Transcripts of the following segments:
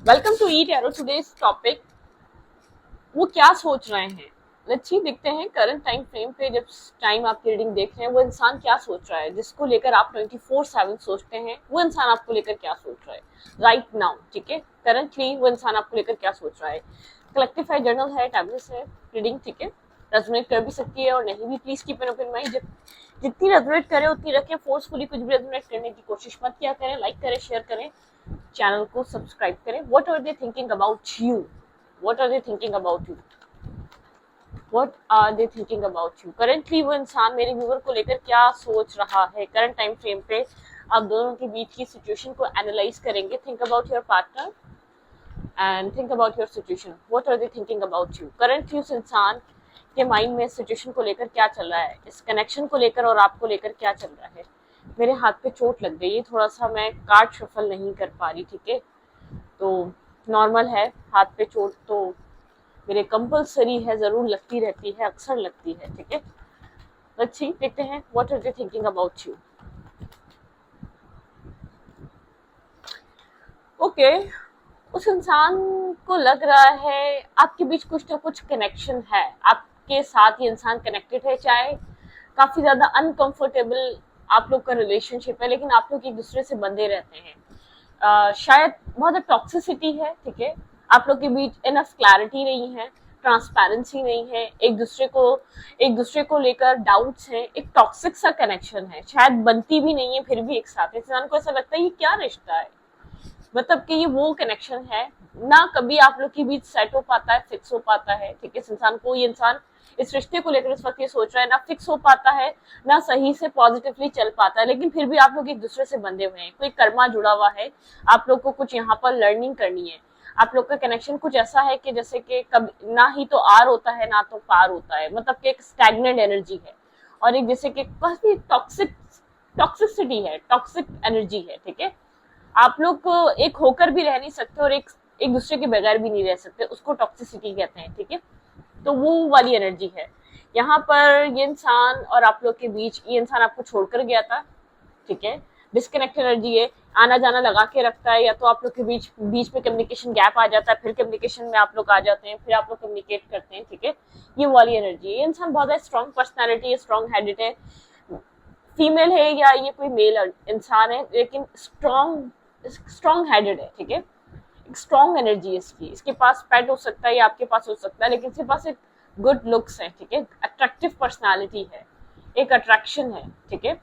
Welcome to ईट एरो। Today's topic, वो क्या सोच रहे हैं। लेट्स सी, देखते हैं करंट टाइम फ्रेम पे जब टाइम आपकी रीडिंग देख रहे हैं वो इंसान क्या सोच रहा है, जिसको लेकर आप 24/7 सोचते हैं वो इंसान आपको लेकर क्या सोच रहा है राइट नाउ। ठीक है, करंटली वो इंसान आपको लेकर क्या सोच रहा है। कलेक्टिव जर्नल है, टैबलेट्स है, रीडिंग। ठीक है, रेजोनेट कर भी सकती है और नहीं भी। Please keep an open mind. जितनी रेजोनेट करे उतनी रखें, फोर्सफुली कुछ भी रेजोनेट करने की कोशिश मत किया करें। लाइक करें, शेयर करें, चैनल को सब्सक्राइब करें। What are they thinking about you? What are they thinking about you? What are they thinking about you? Currently वो इंसान मेरे व्यूअर को लेकर क्या सोच रहा है। करंट टाइम फ्रेम पे आप दोनों के बीच की सिचुएशन को एनालाइज करेंगे। Think about your partner and think about your situation. What are they thinking about you? Currently उस इंसान के माइंड में सिचुएशन को लेकर क्या चल रहा है, इस कनेक्शन को लेकर और आपको लेकर क्या चल रहा है। मेरे हाथ पे चोट लग गई है, थोड़ा सा मैं कार्ड शफल नहीं कर पा रही। ठीक है, तो नॉर्मल है, हाथ पे चोट तो मेरे कंपलसरी है, जरूर लगती रहती है, अक्सर लगती है। ठीक है, लेट्स सी, देखते हैं what are they thinking about you. Okay, उस इंसान को लग रहा है आपके बीच कुछ ना कुछ कनेक्शन है, आपके साथ ये इंसान कनेक्टेड है। चाहे काफी ज्यादा अनकंफर्टेबल आप लोग का रिलेशनशिप है, लेकिन आप लोग एक दूसरे से बंधे रहते हैं। शायद बहुत टॉक्सिसिटी है। ठीक है, आप लोग के बीच इनफ क्लैरिटी नहीं है, ट्रांसपेरेंसी नहीं है, एक दूसरे को लेकर डाउट्स हैं, एक टॉक्सिक सा कनेक्शन है, शायद बनती भी नहीं है फिर भी एक साथ इंसान को ऐसा लगता है ये क्या रिश्ता है। मतलब कि ये वो कनेक्शन है ना, कभी आप लोग के बीच सेट हो पाता है, फिक्स हो पाता है। ठीक है, इस इंसान को, ये इंसान इस रिश्ते को लेकर इस वक्त ये सोच रहा है, ना फिक्स हो पाता है, ना सही से पॉजिटिवली चल पाता है, लेकिन फिर भी आप लोग एक दूसरे से बंधे हुए हैं, कोई कर्मा जुड़ा हुआ है। आप लोग को कुछ यहाँ पर लर्निंग करनी है। आप लोग का कनेक्शन कुछ ऐसा है कि जैसे कि कभी ना ही तो आर होता है ना तो पार होता है, मतलब कि एक स्टैग्नेंट एनर्जी है और एक जैसे कि काफी टॉक्सिसिटी है, टॉक्सिक एनर्जी है। ठीक है, आप लोग एक होकर भी रह नहीं सकते और एक एक दूसरे के बगैर भी नहीं रह सकते, उसको टॉक्सिसिटी कहते हैं। ठीक है, तो वो वाली एनर्जी है यहाँ पर। ये इंसान और आप लोग के बीच, ये इंसान आपको छोड़कर गया था। ठीक है, डिस्कनेक्ट एनर्जी है, आना जाना लगा के रखता है, या तो आप लोग के बीच बीच में कम्युनिकेशन गैप आ जाता है, फिर कम्युनिकेशन में आप लोग आ जाते हैं, फिर आप लोग कम्युनिकेट करते हैं। ठीक है, ये वाली एनर्जी है। ये इंसान बहुत स्ट्रॉन्ग पर्सनैलिटी है, स्ट्रॉन्ग हेडेड है, फीमेल है या ये कोई मेल इंसान है, लेकिन स्ट्रॉन्ग हेडेड है। ठीक है, एक स्ट्रॉन्ग एनर्जी है इसकी। इसके पास पेट हो सकता है या आपके पास हो सकता है, लेकिन इसके पास एक गुड लुक्स है। ठीक है, अट्रैक्टिव पर्सनालिटी है, एक अट्रैक्शन है। ठीक है,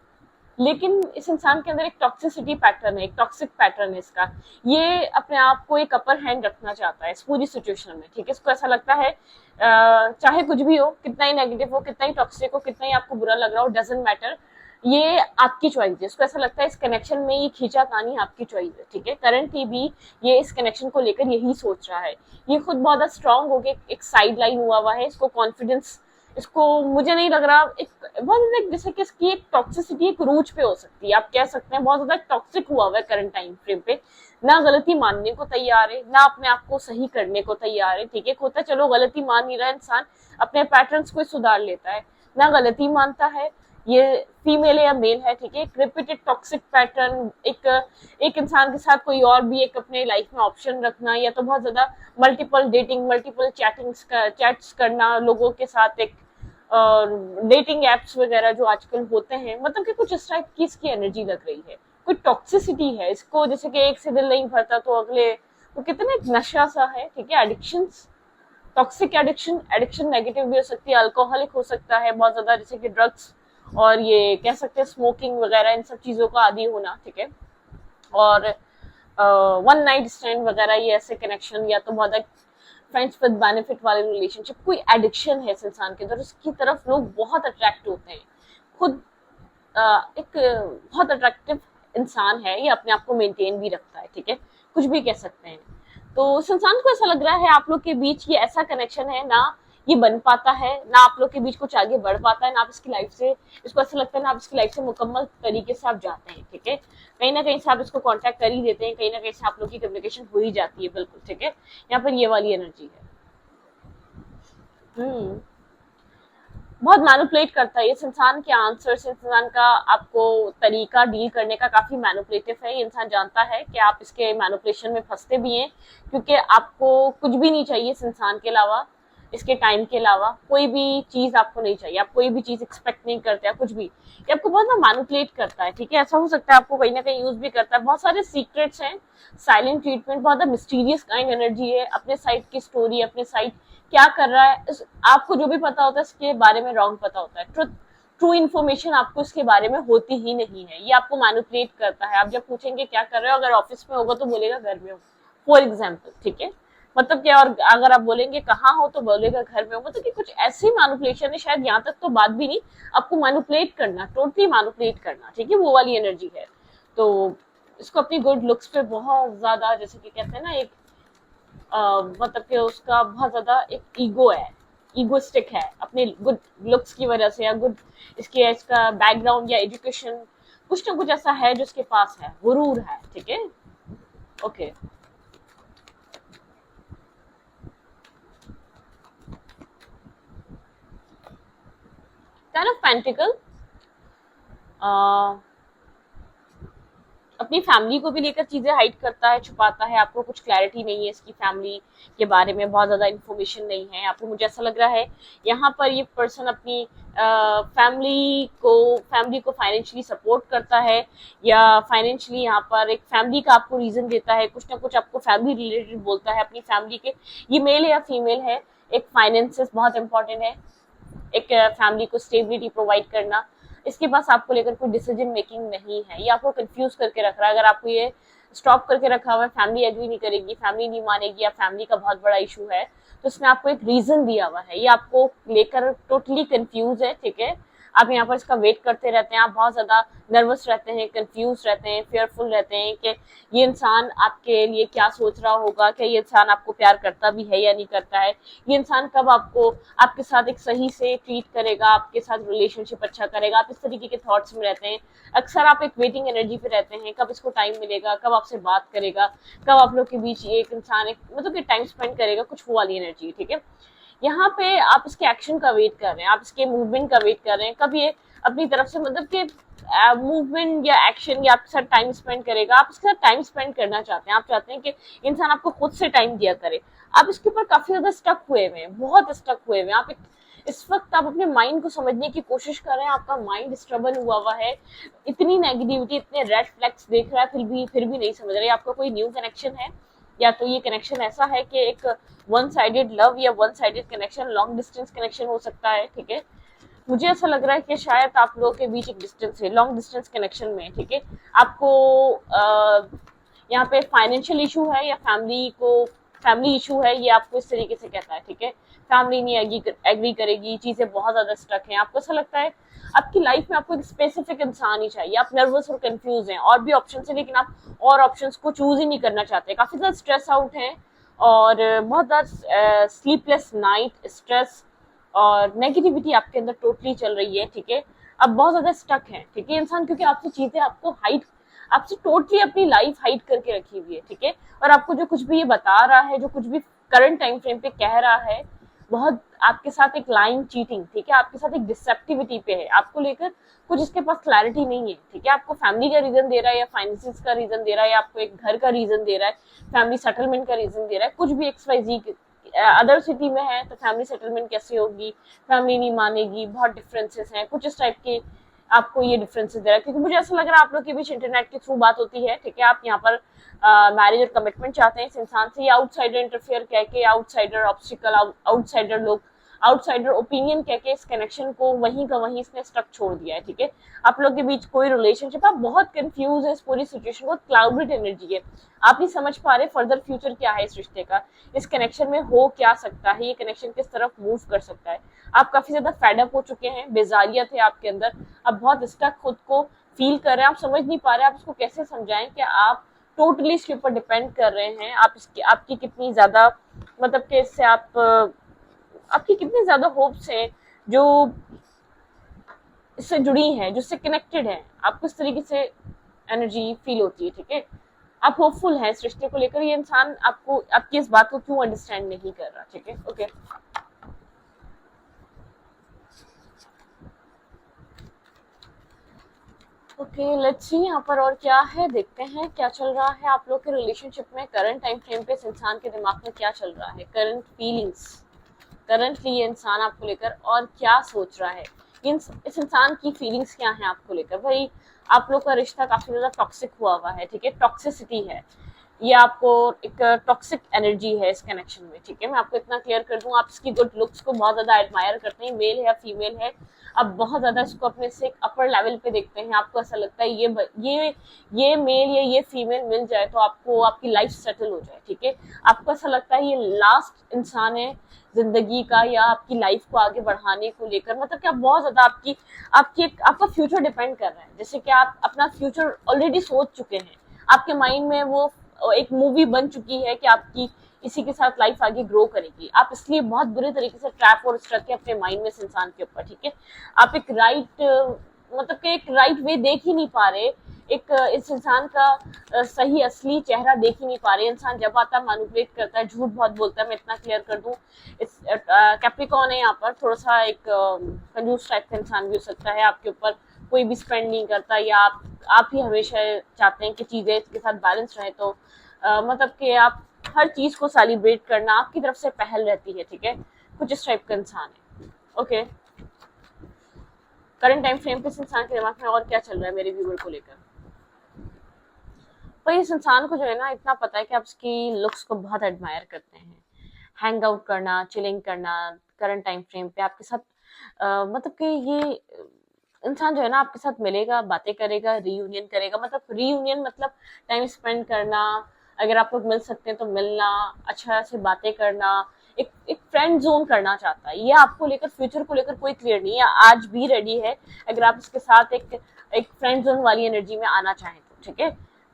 लेकिन इस इंसान के अंदर एक टॉक्सिसिटी पैटर्न है, एक टॉक्सिक पैटर्न है इसका। ये अपने आप को एक अपर हैंड रखना चाहता है इस पूरी सिचुएशन में। ठीक है, इसको ऐसा लगता है चाहे कुछ भी हो, कितना ही नेगेटिव हो, कितना ही टॉक्सिक हो, कितना ही आपको बुरा लग रहा हो, डजंट मैटर, ये आपकी चॉइस है। इसको ऐसा लगता है इस कनेक्शन में ये खींचा तानी आपकी चॉइस है। ठीक है, करंटली भी ये इस कनेक्शन को लेकर यही सोच रहा है। ये खुद बहुत स्ट्रांग हो गया, एक साइड लाइन हुआ है, इसको कॉन्फिडेंस, इसको मुझे नहीं लग रहा, एक बहुत जैसे कि इसकी एक टॉक्सिसिटी एक रूच पे हो सकती है, आप कह सकते हैं बहुत ज्यादा टॉक्सिक हुआ है करंट टाइम फ्रेम पे। ना गलती मानने को तैयार है, ना अपने आप को सही करने को तैयार है। ठीक है, होता है चलो गलती मान नहीं रहा इंसान, अपने पैटर्न्स को सुधार लेता है, ना गलती मानता है। ये फीमेल है या मेल है। ठीक है, रिपीटेड टॉक्सिक पैटर्न, एक इंसान के साथ कोई और भी एक अपने लाइफ में ऑप्शन रखना, या तो बहुत ज्यादा मल्टीपल डेटिंग, मल्टीपल चैट्स करना लोगों के साथ, एक डेटिंग एप्स वगैरह जो आजकल होते हैं, मतलब कि कुछ इस टाइप की इसकी एनर्जी लग रही है, कोई टॉक्सिसिटी है इसको। जैसे कि एक से दिल नहीं भरता तो अगले, तो कितना एक नशा सा है। ठीक है, addictions, toxic addiction, addiction negative भी हो सकती है, अल्कोहलिक हो सकता है बहुत ज्यादा, जैसे कि ड्रग्स और ये कह सकते हैं स्मोकिंग वगैरह, इन सब चीजों का आदी होना। ठीक है, और वन नाइट स्टैंड वगैरह, ये ऐसे कनेक्शन, या तो बहुत फ्रेंड्स विद बेनिफिट वाले रिलेशनशिप, कोई एडिक्शन है इस इंसान के अंदर, उसकी तरफ लोग बहुत अट्रैक्ट होते हैं। खुद एक बहुत अट्रैक्टिव इंसान है, ये अपने आप को मेंटेन भी रखता है। ठीक है, कुछ भी कह सकते हैं। तो उस इंसान को ऐसा लग रहा है आप लोग के बीच ये ऐसा कनेक्शन है ना, ये बन पाता है ना, आप लोग के बीच कुछ आगे बढ़ पाता है ना, आप इसकी लाइफ से, इसको ऐसा लगता है ना आप इसकी लाइफ से मुकम्मल तरीके से आप जाते हैं। ठीक है, कहीं ना कहीं से आप इसको कांटेक्ट कर ही देते हैं, कहीं ना कहीं से आप लोग की कम्युनिकेशन हो ही जाती है। बिल्कुल ठीक है, यहाँ पर ये वाली एनर्जी है। बहुत मैनिपुलेट करता है। इस इंसान के आंसर्स, इस इंसान का आपको तरीका डील करने का काफी मैनिपुलेटिव है। ये इंसान जानता है कि आप इसके मैनिपुलेशन में फंसते भी हैं, क्योंकि आपको कुछ भी नहीं चाहिए इस इंसान के अलावा, इसके टाइम के अलावा कोई भी चीज आपको नहीं चाहिए, आप कोई भी चीज एक्सपेक्ट नहीं करते हैं, कुछ भी। ये आपको बहुत ना मैनिपुलेट करता है, ठीक है। ऐसा हो सकता है आपको कहीं ना कहीं यूज भी करता है। बहुत सारे सीक्रेट्स हैं, साइलेंट ट्रीटमेंट, बहुत मिस्टीरियस काइंड एनर्जी है, अपने साइड की स्टोरी, अपने साइड क्या कर रहा है आपको जो भी पता होता है इसके बारे में रॉन्ग पता होता है। ट्रू इन्फॉर्मेशन आपको इसके बारे में होती ही नहीं है। ये आपको मैनिपुलेट करता है। आप जब पूछेंगे क्या कर रहे हो, अगर ऑफिस में होगा तो बोलेगा घर में हो, फॉर एग्जाम्पल, ठीक है। मतलब क्या, और अगर आप बोलेंगे कहाँ हो तो बोलेगा घर में हो। मतलब कि कुछ ऐसी मैनिपुलेशन है, शायद यहाँ तक तो बात भी नहीं, आपको मैनिपुलेट करना, टोटली मैनिपुलेट करना, ठीक है, वो वाली एनर्जी है। तो इसको अपनी गुड लुक्स पे बहुत ज्यादा, जैसे कि कहते हैं ना, एक मतलब कि उसका बहुत ज्यादा एक ईगो है, ईगोस्टिक है अपने गुड लुक्स की वजह से, या गुड इसके इसका बैकग्राउंड या एजुकेशन, कुछ ना कुछ ऐसा है जो इसके पास है, गुरूर है, ठीक है। ओके, टेन ऑफ पेंटिकल अपनी फैमिली को भी लेकर चीजें हाइड करता है, छुपाता है। आपको कुछ क्लैरिटी नहीं है इसकी फैमिली के बारे में, बहुत ज्यादा इन्फॉर्मेशन नहीं है आपको। मुझे ऐसा लग रहा है यहाँ पर ये पर्सन अपनी फैमिली को फाइनेंशियली सपोर्ट करता है, या फाइनेंशियली यहाँ पर एक फैमिली का आपको रीजन देता है, कुछ ना कुछ आपको फैमिली रिलेटेड बोलता है अपनी फैमिली के। ये मेल है या फीमेल है, एक फाइनेंसेस बहुत इंपॉर्टेंट है, एक फैमिली को स्टेबिलिटी प्रोवाइड करना। इसके पास आपको लेकर कोई डिसीजन मेकिंग नहीं है, ये आपको कंफ्यूज करके रख रहा है। अगर आपको ये स्टॉप करके रखा हुआ है, फैमिली एग्री नहीं करेगी, फैमिली नहीं मानेगी, या फैमिली का बहुत बड़ा इशू है, तो इसने आपको एक रीजन दिया हुआ है, ये आपको लेकर टोटली कंफ्यूज है, ठीक है। आप यहाँ पर इसका वेट करते रहते हैं, आप बहुत ज्यादा नर्वस रहते हैं, कंफ्यूज रहते हैं, फेयरफुल रहते हैं कि ये इंसान आपके लिए क्या सोच रहा होगा, कि ये इंसान आपको प्यार करता भी है या नहीं करता है, ये इंसान कब आपको आपके साथ एक सही से ट्रीट करेगा, आपके साथ रिलेशनशिप अच्छा करेगा। आप इस तरीके के थॉट्स में रहते हैं। अक्सर आप एक वेटिंग एनर्जी पे रहते हैं, कब इसको टाइम मिलेगा, कब आपसे बात करेगा, कब आप लोग के बीच एक इंसान एक मतलब कि टाइम स्पेंड करेगा, कुछ वो वाली एनर्जी, ठीक है। यहाँ पे आप इसके एक्शन का वेट कर रहे हैं, आप इसके मूवमेंट का वेट कर रहे हैं, कब ये अपनी तरफ से मतलब कि मूवमेंट या एक्शन या आपके साथ टाइम स्पेंड करेगा। आप इसके साथ टाइम स्पेंड करना चाहते हैं, आप चाहते हैं कि इंसान आपको खुद से टाइम दिया करे। आप इसके ऊपर काफी ज्यादा स्टक हुए हुए हैं, बहुत स्टक हुए हुए हैं। आप इस वक्त आप अपने माइंड को समझने की कोशिश कर रहे हैं, आपका माइंड स्ट्रबल हुआ है, इतनी नेगेटिविटी, इतने रेड फ्लैग्स देख रहा है, फिर भी नहीं समझ रहे आपका कोई न्यू कनेक्शन है, या तो ये कनेक्शन ऐसा है कि एक वन साइडेड लव या one sided connection, long distance connection हो सकता है, ठीक है। मुझे ऐसा लग रहा है कि शायद आप लोगों के बीच एक डिस्टेंस है, लॉन्ग डिस्टेंस कनेक्शन में, ठीक है। आपको यहाँ पे फाइनेंशियल इशू है या फैमिली इशू है, ये आपको इस तरीके से कहता है, ठीक है। फैमिली नहीं एग्री करेगी, चीजें बहुत ज्यादा स्टक हैं। आपको ऐसा लगता है आपकी लाइफ में आपको एक स्पेसिफिक इंसान ही चाहिए, आप नर्वस और कंफ्यूज हैं, और भी ऑप्शन है लेकिन आप और ऑप्शंस को चूज ही नहीं करना चाहते, काफी ज्यादा स्ट्रेस आउट हैं, और बहुत ज्यादा स्लीपलेस नाइट, स्ट्रेस और नेगेटिविटी आपके अंदर टोटली चल रही है, ठीक है। अब बहुत ज्यादा स्टक है, ठीक है इंसान, क्योंकि आपसे चीजें आपको हाइड, आपसे टोटली अपनी लाइफ हाइड करके रखी हुई है, ठीक है। और आपको जो कुछ भी ये बता रहा है, जो कुछ भी करंट टाइम फ्रेम पे कह रहा है, बहुत आपके साथ एक लाइन चीटिंग, ठीक है, आपके साथ एक डिसेप्टिविटी पे है, आपको लेकर कुछ इसके पास क्लैरिटी नहीं है, ठीक है। आपको फैमिली का रीजन दे रहा है, या फाइनेंसिस का रीजन दे रहा है, या आपको एक घर का रीजन दे रहा है, फैमिली सेटलमेंट का रीजन दे रहा है, कुछ भी XYZ अदर सिटी में है तो फैमिली सेटलमेंट कैसे होगी, फैमिली नहीं मानेगी, बहुत डिफरेंसेस हैं, कुछ इस टाइप के आपको ये डिफरेंसेस दे रहा है। क्योंकि मुझे ऐसा लग रहा है आप लोग के बीच इंटरनेट के थ्रू बात होती है, ठीक है। आप यहाँ पर मैरिज और कमिटमेंट चाहते हैं इस इंसान से, या आउटसाइडर इंटरफेयर कह के, आउटसाइडर ऑब्स्टिकल, आउटसाइडर लोग, आउटसाइडर ओपिनियन कह के इस कनेक्शन को वहीं का वहीं इसने स्टक छोड़ दिया है, ठीक है। आप लोग के बीच कोई रिलेशनशिप, आप बहुत कंफ्यूज है इस पूरी सिचुएशन, बहुत क्लाउडेड एनर्जी है, आप नहीं समझ पा रहे फर्दर फ्यूचर क्या है इस रिश्ते का, इस कनेक्शन में हो क्या सकता है, ये कनेक्शन किस तरफ मूव कर सकता है। आप काफी ज्यादा फेडअप हो चुके हैं, बेजारियत है आपके अंदर, आप बहुत स्टक खुद को फील कर रहे हैं, आप समझ नहीं पा रहे आप इसको कैसे समझाएं कि आप टोटली इसके ऊपर डिपेंड कर रहे हैं। आप इसकी आपकी कितनी ज्यादा मतलब कि इससे आपकी कितनी ज्यादा होप्स हैं जो इससे जुड़ी हैं, जो इससे कनेक्टेड है, आपको इस तरीके से एनर्जी फील होती है, ठीक है। आप होपफुल हैं इस रिश्ते को लेकर, ये इंसान आपको आपकी इस बात को क्यों अंडरस्टैंड नहीं कर रहा, ठीक है। ओके, ओके, लेट्स सी यहाँ पर और क्या है, देखते हैं क्या चल रहा है आप लोग के रिलेशनशिप में। करंट टाइम फ्रेम पे इस इंसान के दिमाग में क्या चल रहा है, करंट फीलिंग्स, करंटली ये इंसान आपको लेकर और क्या सोच रहा है, इस इंसान की फीलिंग्स क्या है आपको लेकर। भाई आप लोग का रिश्ता काफी ज्यादा टॉक्सिक हुआ है, ठीक है, टॉक्सिसिटी है ये, आपको एक टॉक्सिक एनर्जी है इस कनेक्शन में, ठीक है। मैं आपको इतना क्लियर कर दूं, आप इसकी गुड लुक्स को बहुत ज्यादा एडमायर करते हैं, मेल है या फीमेल है, आप बहुत ज्यादा इसको अपने से एक अपर लेवल पे देखते हैं। आपको ऐसा लगता है ये मेल या ये फीमेल मिल जाए तो आपको आपकी लाइफ सेटल हो जाए, ठीक है। आपको ऐसा लगता है ये लास्ट इंसान है जिंदगी का, या आपकी लाइफ को आगे बढ़ाने को लेकर, मतलब कि आप बहुत ज्यादा आपका फ्यूचर डिपेंड कर रहा है, जैसे कि आप अपना फ्यूचर ऑलरेडी सोच चुके हैं, आपके माइंड में वो एक मूवी बन चुकी है कि आपकी इसी के साथ लाइफ आगे ग्रो करेगी। आप इसलिए बहुत बुरे तरीके से ट्रैप और स्ट्रक है अपने माइंड में इस इंसान के ऊपर, ठीक है। आप एक मतलब कि एक राइट वे देख ही नहीं पा रहे, एक इस इंसान का सही असली चेहरा देख ही नहीं पा रहे। इंसान जब आता है मैनिपुलेट करता है, झूठ बहुत बोलता है। मैं इतना क्लियर कर दूं, इस कैप्रिकॉर्न है यहाँ पर, थोड़ा सा एक कंजूस टाइप का इंसान भी हो सकता है, आपके ऊपर कोई भी स्पेंड नहीं करता, या आप ही हमेशा चाहते हैं कि चीजें इसके साथ बैलेंस रहे, तो मतलब कि आप हर चीज को सेलिब्रेट करना आपकी तरफ से पहल रहती है, ठीक है। कुछ इस टाइप का इंसान है, ओके। करंट टाइम फ्रेम पे इस इंसान के दिमाग में और क्या चल रहा है मेरे व्यूअर को लेकर। पर इस इंसान को जो है ना इतना पता है कि आप उसकी लुक्स को बहुत एडमायर करते हैं, हैंग आउट करना, चिलिंग करना करंट टाइम फ्रेम पे आपके साथ, मतलब कि ये इंसान जो है ना आपके साथ मिलेगा, बातें करेगा, रीयूनियन करेगा, मतलब रीयूनियन मतलब टाइम स्पेंड करना, अगर आप लोग मिल सकते हैं तो मिलना, अच्छा से बातें करना, एक फ्रेंड जोन करना चाहता है। ये आपको लेकर, फ्यूचर को लेकर कोई क्लियर नहीं है, आज भी रेडी है अगर आप इसके साथ एक फ्रेंड जोन वाली एनर्जी में आना चाहें तो, ठीक है।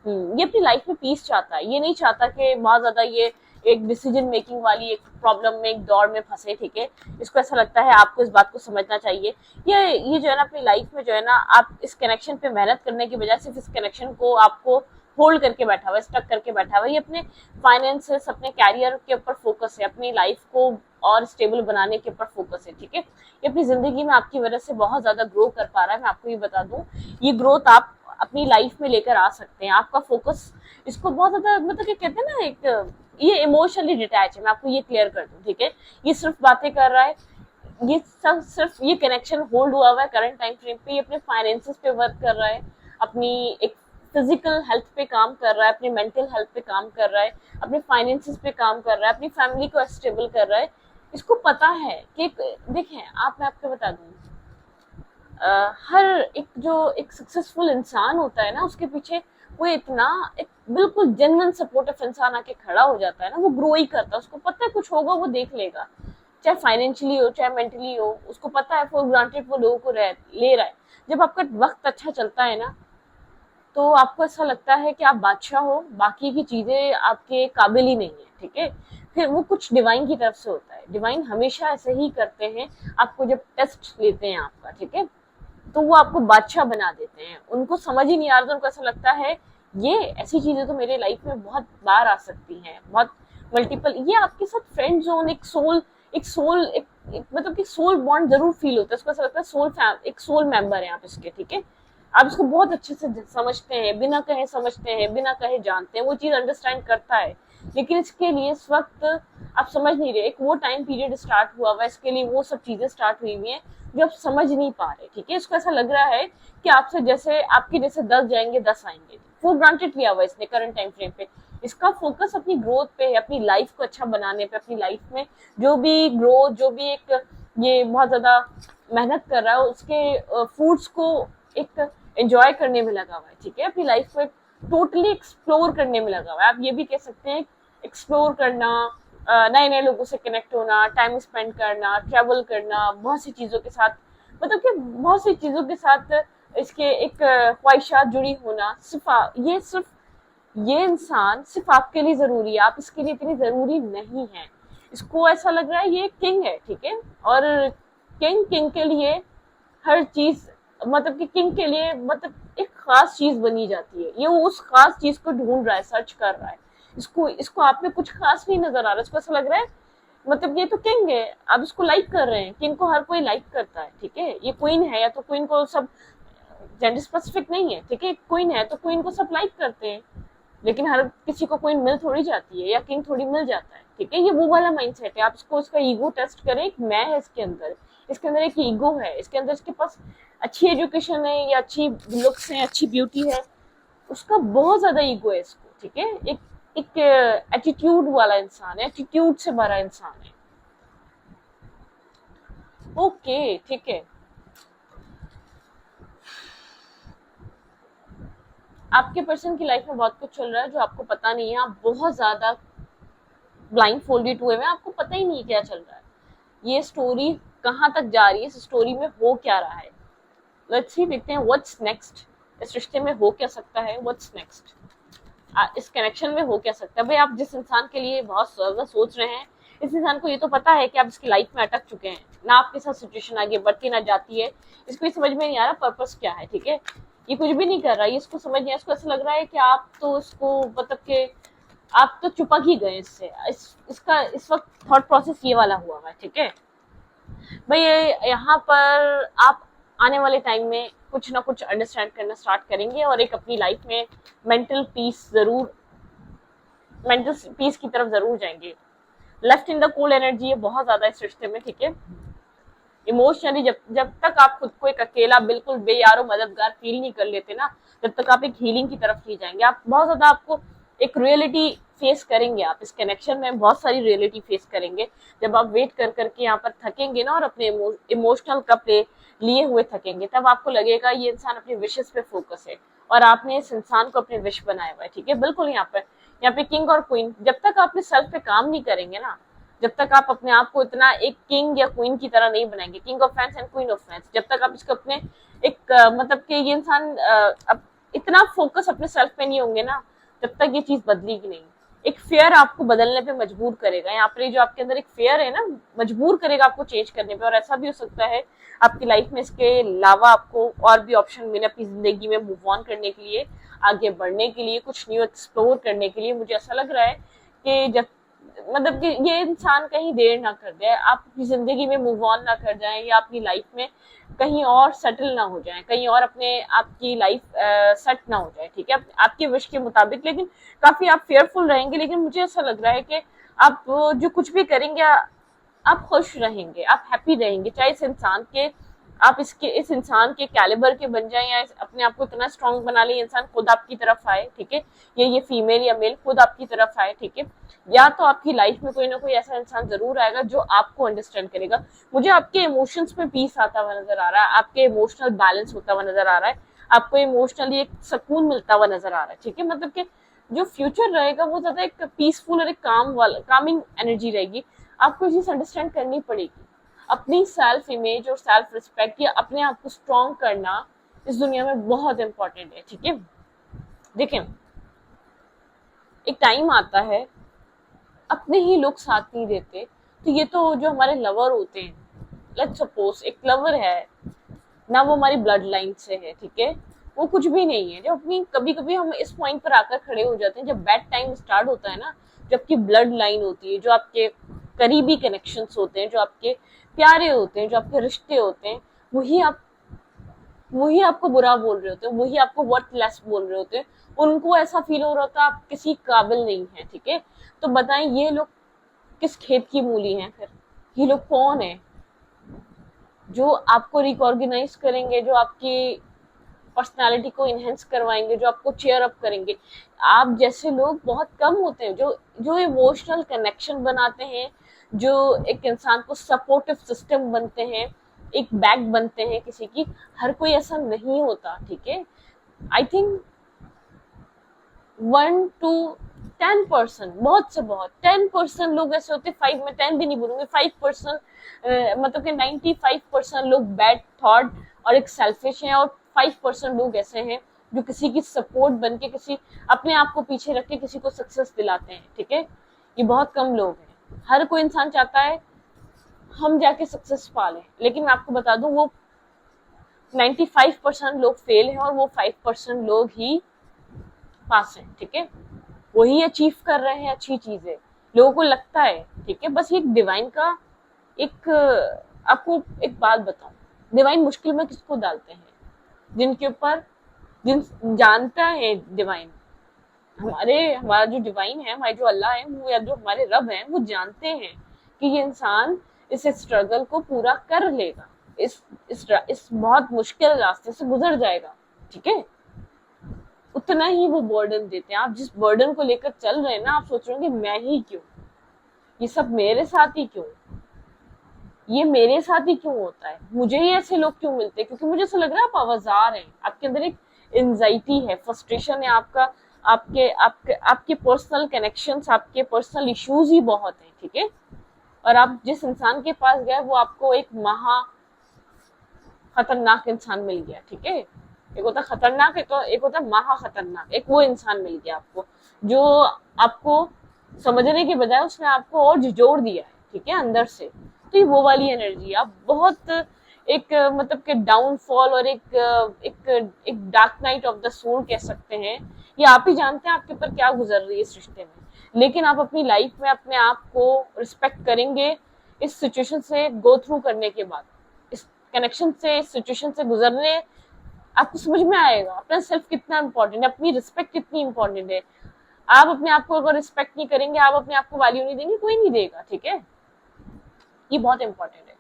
ये अपनी लाइफ में पीस चाहता है, ये नहीं चाहता कि बहुत ज्यादा ये एक डिसीजन मेकिंग वाली एक प्रॉब्लम में, एक दौड़ में फंसे, ठीक है। इसको ऐसा लगता है, आपको इस बात को समझना चाहिए। ये जो है ना अपनी लाइफ में जो है ना, आप इस कनेक्शन पे मेहनत करने की बजाय सिर्फ इस कनेक्शन को आपको होल्ड करके बैठा हुआ है, स्टक करके बैठा हुआ है। ये अपने फाइनेंसेस, अपने कैरियर के ऊपर फोकस है, अपनी लाइफ को और स्टेबल बनाने के ऊपर फोकस है, ठीक है। ये अपनी जिंदगी में आपकी वजह से बहुत ज्यादा ग्रो कर पा रहा है। मैं आपको ये बता दूं, ये ग्रोथ आप अपनी लाइफ में लेकर आ सकते हैं। आपका फोकस इसको बहुत ज्यादा, मतलब क्या कहते हैं ना, एक ये इमोशनली डिटैच है, मैं आपको ये क्लियर कर दूं, ठीक है। ये सिर्फ बातें कर रहा है, ये सब सिर्फ ये कनेक्शन होल्ड हुआ हुआ है करंट टाइम फ्रेम पे। ये अपने फाइनेंसेस पे वर्क कर रहा है, अपनी एक फिजिकल हेल्थ पे काम कर रहा है, अपनी मेंटल हेल्थ पे काम कर रहा है, अपने फाइनेंसेस पे काम कर रहा है, अपनी फैमिली को स्टेबल कर रहा है। इसको पता है कि देखें मैं आपको बता दूं, हर एक जो एक सक्सेसफुल इंसान होता है ना, उसके पीछे वो इतना एक बिल्कुल जेन्युइन सपोर्टिव इंसान आके खड़ा हो जाता है ना, वो ग्रो ही करता है। उसको पता है कुछ होगा वो देख लेगा, चाहे फाइनेंशियली हो चाहे मेंटली हो, उसको पता है फॉर ग्रांटेड वो लोगों को ले रहा है। जब आपका वक्त अच्छा चलता है ना, तो आपको ऐसा लगता है कि आप बादशाह हो, बाकी की चीजें आपके काबिल ही नहीं है, ठीक है। फिर वो कुछ डिवाइन की तरफ से होता है, डिवाइन हमेशा ऐसे ही करते हैं, आपको जब टेस्ट लेते हैं आपका, ठीक है, तो वो आपको बादशाह बना देते हैं। उनको समझ ही नहीं आ रहा, उनको ऐसा लगता है ये ऐसी चीजें तो मेरे लाइफ में बहुत बार आ सकती हैं, बहुत मल्टीपल। ये आपके साथ फ्रेंड जोन, एक मतलब कि सोल बॉन्ड जरूर फील होता है। उसको ऐसा लगता है एक सोल मेंबर है आप इसके, ठीक है। आप इसको बहुत अच्छे से समझते हैं, बिना कहे समझते हैं, बिना कहे जानते हैं, वो चीज अंडरस्टैंड करता है। लेकिन इसके लिए इस वक्त आप समझ नहीं रहे, एक वो टाइम पीरियड स्टार्ट हुआ हुआ है इसके लिए, वो सब चीजें स्टार्ट हुई हुई हैं जो आप समझ नहीं पा रहे, ठीक है। इसको ऐसा लग रहा है कि आपसे जैसे आपके जैसे 10 जाएंगे 10 आएंगे, फॉर ग्रांटेड लिया हुआ इसने करंट टाइम फ्रेम पे। इसका फोकस अपनी ग्रोथ पे है, अपनी लाइफ को अच्छा बनाने पे, अपनी लाइफ में जो भी ग्रोथ, जो भी एक ये बहुत ज्यादा मेहनत कर रहा है, उसके फ्रूट्स को एक एंजॉय करने में लगा हुआ है, ठीक है। अपनी लाइफ को टोटली एक्सप्लोर करने में लगा हुआ है, आप ये भी कह सकते हैं। एक्सप्लोर करना, नए नए लोगों से कनेक्ट होना, टाइम स्पेंड करना, ट्रैवल करना, बहुत सी चीजों के साथ, मतलब कि बहुत सी चीजों के साथ इसके एक ख्वाहिशात जुड़ी होना। ये इंसान सिर्फ आपके लिए जरूरी है, आप इसके लिए इतनी जरूरी नहीं है। इसको ऐसा लग रहा है ये किंग है, ठीक है। और किंग के लिए हर चीज, मतलब कि किंग के लिए मतलब एक खास चीज बनी जाती है। ये उस खास चीज को ढूंढ रहा है, सर्च कर रहा है। इसको आप में कुछ खास नहीं नजर आ रहा, इसको ऐसा लग रहा है मतलब ये तो किंग है, आप इसको लाइक कर रहे हैं। किंग को हर कोई लाइक करता है, ठीक है। ये क्वीन है, या तो क्वीन को सब जेंडर स्पेसिफिक नहीं है, ठीक है। क्वीन है तो क्वीन को सब लाइक करते हैं, लेकिन हर किसी को क्वीन मिल थोड़ी जाती है या किंग थोड़ी मिल जाता है, ठीक है। ये वो वाला माइंडसेट है। आप इसको, इसका ईगो टेस्ट करें, एक मैं है इसके अंदर एक ईगो है, इसके अंदर इसके पास अच्छी एजुकेशन है या अच्छी लुक्स है, अच्छी ब्यूटी है, उसका बहुत ज्यादा ईगो है इसको, ठीक है। एक एटीट्यूड वाला इंसान है, एटीट्यूड से भरा इंसान है। ओके, ठीक है। आपके पर्सन की लाइफ में बहुत कुछ चल रहा है जो आपको पता नहीं है। आप बहुत ज्यादा ब्लाइंड फोल्डेड हुए हैं, आपको पता ही नहीं क्या चल रहा है। ये स्टोरी कहाँ तक जा रही है, इस स्टोरी में हो क्या रहा है। लेट्स सी, देखते हैं व्हाट्स नेक्स्ट। इस रिश्ते में हो क्या सकता है, व्हाट्स नेक्स्ट। इस कनेक्शन में हो क्या सकता है। भाई आप जिस इंसान के लिए बहुत ज्यादा सोच रहे हैं, इस इंसान को ये तो पता है कि आप इसकी लाइफ में अटक चुके हैं ना, आपके साथ सिचुएशन आगे बढ़ती ना जाती है, इसको ये समझ में नहीं आ रहा पर्पस क्या है, ठीक है। ये कुछ भी नहीं कर रहा है, इसको समझ नहीं, इसको ऐसा लग रहा है कि आप तो इसको मतलब के आप तो चिपक ही गए इससे। इसका इस वक्त थॉट प्रोसेस ये वाला हुआ है, ठीक है। भाई यहाँ पर आप आने वाले टाइम में कुछ ना कुछ अंडरस्टैंड करना स्टार्ट करेंगे और एक अपनी लाइफ में मेंटल पीस की तरफ जरूर जाएंगे। Left in the cold energy है बहुत ज्यादा इस रिश्ते में, ठीक है। इमोशनली जब जब तक आप खुद को एक अकेला बिल्कुल बेयारो मददगार फील नहीं कर लेते ना, जब तक आप एक हीलिंग की तरफ नहीं जाएंगे। आप बहुत ज्यादा आपको एक रियलिटी फेस करेंगे, आप इस कनेक्शन में बहुत सारी रियलिटी फेस करेंगे। जब आप वेट कर करके यहाँ पर थकेंगे ना और अपने इमोशनल कप लिए हुए थकेंगे, तब आपको लगेगा ये इंसान अपने विशेस पे फोकस है और आपने इस इंसान को अपने विश बनाया हुआ है, ठीक है। बिल्कुल यहाँ पे किंग और क्वीन, जब तक आप अपने सेल्फ पे काम नहीं करेंगे ना, जब तक आप अपने आप को इतना एक किंग या क्वीन की तरह नहीं बनाएंगे, king of fans and queen of fans, जब तक आप इसको अपने एक मतलब कि ये इंसान इतना फोकस अपने सेल्फ पे नहीं होंगे ना, जब तक ये चीज बदलेगी नहीं। एक फेयर आपको बदलने पे मजबूर करेगा। यहाँ पर जो आपके अंदर एक फेयर है ना, मजबूर करेगा आपको चेंज करने पे। और ऐसा भी हो सकता है आपकी लाइफ में इसके अलावा आपको और भी ऑप्शन मिले अपनी जिंदगी में मूव ऑन करने के लिए, आगे बढ़ने के लिए, कुछ न्यू एक्सप्लोर करने के लिए। मुझे ऐसा लग रहा है कि जब मतलब कि ये इंसान कहीं देर ना कर दे, आप अपनी जिंदगी में मूव ऑन ना कर जाएं या अपनी लाइफ में कहीं और सेटल ना हो जाएं, कहीं और अपने आपकी लाइफ सेट ना हो जाए, ठीक है, आपके विश के मुताबिक। लेकिन काफी आप फेयरफुल रहेंगे, लेकिन मुझे ऐसा लग रहा है कि आप जो कुछ भी करेंगे आप खुश रहेंगे, आप हैप्पी रहेंगे, चाहे इस इंसान के आप इस इंसान के कैलिबर के बन जाए या अपने आप को इतना स्ट्रांग बना ले, इंसान खुद आपकी तरफ आए, ठीक है। ये फीमेल या मेल खुद आपकी तरफ आए, ठीक है। या तो आपकी लाइफ में कोई ना कोई ऐसा इंसान जरूर आएगा जो आपको अंडरस्टैंड करेगा। मुझे आपके इमोशंस में पीस आता हुआ नजर आ रहा है, आपके इमोशनल बैलेंस होता हुआ नजर आ रहा है, आपको इमोशनली एक सुकून मिलता हुआ नजर आ रहा है, ठीक है। मतलब कि जो फ्यूचर रहेगा वो ज्यादा एक पीसफुल और एक कामिंग एनर्जी रहेगी। आपको ये चीज अंडरस्टैंड करनी पड़ेगी। अपनी सेल्फ इमेज और सेल्फ रिस्पेक्ट या अपने आप को स्ट्रॉन्ग करना इस दुनिया में बहुत इंपॉर्टेंट है, ठीक है। देखें, एक टाइम आता है अपने ही लोग साथ नहीं देते, तो ये तो जो हमारे लवर होते हैं, लेट्स सपोज एक लवर है ना, वो हमारी ब्लड लाइन से है, ठीक है, वो कुछ भी नहीं है। जब अपनी कभी कभी हम इस पॉइंट पर आकर खड़े हो जाते हैं, जब बैड टाइम स्टार्ट होता है ना, जबकि ब्लड लाइन होती है, जो आपके करीबी कनेक्शंस होते हैं, जो आपके प्यारे होते हैं, जो आपके रिश्ते होते हैं, वही आपको बुरा बोल रहे होते हैं, वही आपको वर्थलेस बोल रहे होते हैं। उनको ऐसा फील हो रहा होता है आप किसी काबिल नहीं है, ठीक है। तो बताएं ये लोग किस खेत की मूली हैं फिर? ये लोग कौन है जो आपको रिकॉर्गेनाइज करेंगे, जो आपकी पर्सनालिटी को इनहेंस करवाएंगे, जो आपको चेयर अप करेंगे? आप जैसे लोग बहुत कम होते हैं जो जो इमोशनल कनेक्शन बनाते हैं, जो एक इंसान को सपोर्टिव सिस्टम बनते हैं, एक बैक बनते हैं किसी की। हर कोई ऐसा नहीं होता, ठीक है। आई थिंक 1 to 10%, बहुत से बहुत 10% लोग ऐसे होते हैं, 5 में 10 भी नहीं बोलूंगे, 5%, मतलब कि 95% लोग बैड थॉट और एक सेल्फिश हैं, और 5% लोग ऐसे हैं जो किसी की सपोर्ट बन के, किसी अपने आप को पीछे रख के किसी को सक्सेस दिलाते हैं, ठीक है। ये बहुत कम लोग हैं। हर कोई इंसान चाहता है हम जाके सक्सेस पा लें, लेकिन मैं आपको बता दूं वो 95% लोग फेल हैं और वो 5% लोग ही पास है, ठीक है। वही अचीव कर रहे हैं अच्छी चीजें, लोगों को लगता है, ठीक है। बस ये डिवाइन का एक आपको एक बात बताऊं, डिवाइन मुश्किल में किसको डालते हैं? जिनके ऊपर जिन जानता है डिवाइन, हमारा जो डिवाइन है, हमारे जो अल्लाह है, वो या जो हमारे रब हैं, वो जानते हैं कि ये इंसान इस स्ट्रगल को पूरा कर लेगा, इस बहुत मुश्किल रास्ते से गुजर जाएगा, ठीक है। उतना ही वो बर्डन देते हैं। आप जिस बर्डन को लेकर चल रहे हैं ना, आप सोच रहे होंगे मैं ही क्यों, ये सब मेरे साथ ही क्यों, ये मेरे साथ ही क्यों होता है, मुझे ही ऐसे लोग क्यों मिलते हैं, क्योंकि मुझे ऐसा लग रहा है आप आवाजार हैं, आपके अंदर एक एंजाइटी है, फ्रस्ट्रेशन है, आपका आपके आपके आपके पर्सनल कनेक्शंस, आपके पर्सनल इश्यूज ही बहुत हैं, ठीक है। और आप जिस इंसान के पास गए वो आपको एक महा खतरनाक इंसान मिल गया, ठीक है। एक होता खतरनाक, एक होता महा खतरनाक, एक वो इंसान मिल गया आपको जो आपको समझने के बजाय उसने आपको और झिझोड़ दिया है, ठीक है, अंदर से। तो ये वो वाली एनर्जी, आप बहुत एक मतलब के डाउनफॉल और एक dark night of the soul कह सकते हैं। ये आप ही जानते हैं आपके ऊपर क्या गुजर रही है इस रिश्ते में, लेकिन आप अपनी लाइफ में अपने आप को रिस्पेक्ट करेंगे इस सिचुएशन से गो थ्रू करने के बाद, इस कनेक्शन से, इस सिचुएशन से गुजरने आपको समझ में आएगा अपना सेल्फ कितना इंपॉर्टेंट है, अपनी रिस्पेक्ट कितनी इंपॉर्टेंट है। आप अपने आप को अगर रिस्पेक्ट नहीं करेंगे, आप अपने आप को वैल्यू नहीं देंगे, कोई नहीं देगा, ठीक है। ये बहुत इंपॉर्टेंट है।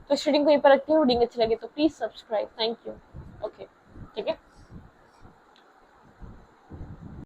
तो इस रीडिंग को यहीं पर रखती हूँ। रीडिंग अच्छी लगे तो please subscribe. Thank you. Okay, ठीक है।